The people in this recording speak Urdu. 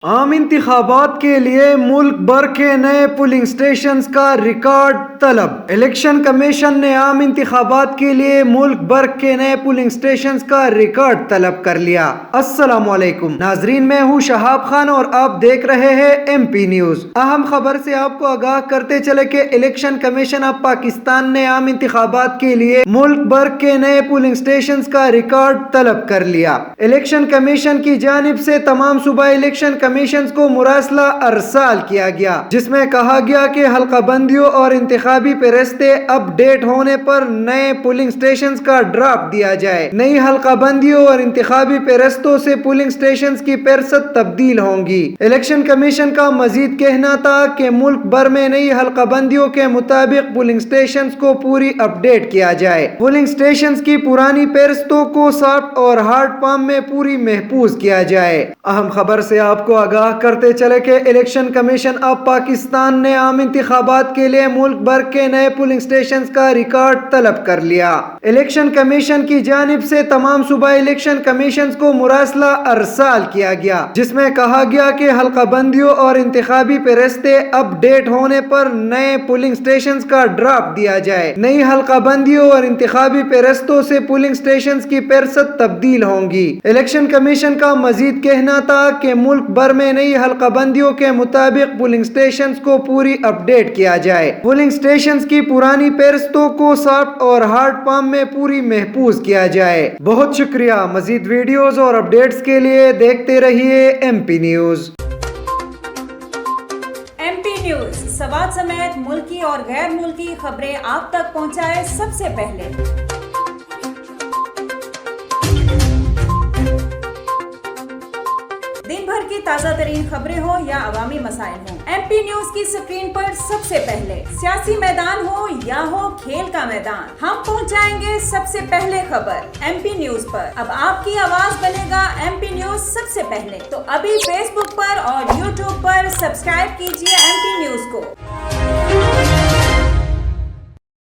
عام انتخابات کے لیے ملک بھر کے نئے پولنگ اسٹیشنز کا ریکارڈ طلب۔ الیکشن کمیشن نے عام انتخابات کے لیے ملک بھر کے نئے پولنگ اسٹیشنز کا ریکارڈ طلب کر لیا۔ السلام علیکم ناظرین، میں ہوں شہاب خان اور آپ دیکھ رہے ہیں ایم پی نیوز۔ اہم خبر سے آپ کو آگاہ کرتے چلے کہ الیکشن کمیشن آف پاکستان نے عام انتخابات کے لیے ملک بھر کے نئے پولنگ اسٹیشنز کا ریکارڈ طلب کر لیا۔ الیکشن کمیشن کی جانب سے تمام صوبائی الیکشن کمیشنز کو مراسلہ ارسال کیا گیا، جس میں کہا گیا کہ حلقہ بندیوں اور انتخابی فہرستیں اپ ڈیٹ ہونے پر نئے پولنگ اسٹیشنز کا ڈرافٹ دیا جائے۔ نئی حلقہ بندیوں اور انتخابی فہرستوں سے پولنگ اسٹیشنز کی فہرست تبدیل ہوں گی۔ الیکشن کمیشن کا مزید کہنا تھا کہ ملک بھر میں نئی حلقہ بندیوں کے مطابق پولنگ اسٹیشنز کو پوری اپ ڈیٹ کیا جائے۔ پولنگ اسٹیشنز کی پرانی فہرستوں کو سافٹ اور ہارڈ فارم میں پوری محفوظ کیا جائے۔ اہم خبر سے آپ کو آگاہ کرتے چلے کہ الیکشن کمیشن آف پاکستان نے عام انتخابات کے لیے ملک بھر کے نئے پولنگ اسٹیشنز کا ریکارڈ طلب کر لیا۔ الیکشن کمیشن کی جانب سے تمام صوبائی الیکشن کمیشنز کو مراسلہ ارسال کیا گیا، جس میں کہا گیا کہ حلقہ بندیوں اور انتخابی فہرستیں اپ ڈیٹ ہونے پر نئے پولنگ اسٹیشنز کا ڈرافٹ دیا جائے۔ نئی حلقہ بندیوں اور انتخابی فہرستوں سے پولنگ اسٹیشنز کی فہرست تبدیل ہوں گی۔ الیکشن کمیشن کا مزید کہنا تھا کہ ملک بھر میں نئی حلقہ بندیوں کے مطابق پولنگ اسٹیشنز کو پوری اپ ڈیٹ کیا جائے۔ پولنگ اسٹیشنز کی پرانی فہرستوں کو سافٹ اور ہارڈ فارم میں پوری محفوظ کیا جائے۔ بہت شکریہ۔ مزید ویڈیوز اور اپڈیٹس کے لیے دیکھتے رہیے M P news. M P news Swat سمیت ملکی اور غیر ملکی خبریں آپ تک پہنچائے سب سے پہلے۔ دن بھر کی تازہ ترین خبریں ہوں یا عوامی مسائل ہوں، ایم پی نیوز کی سکرین پر سب سے پہلے۔ سیاسی میدان ہو یا ہو کھیل کا میدان، ہم پہنچائیں گے سب سے پہلے خبر ایم پی نیوز پر۔ اب آپ کی آواز بنے گا ایم پی نیوز سب سے پہلے، تو ابھی فیس بک پر اور یوٹیوب پر سبسکرائب کیجیے ایم پی نیوز کو۔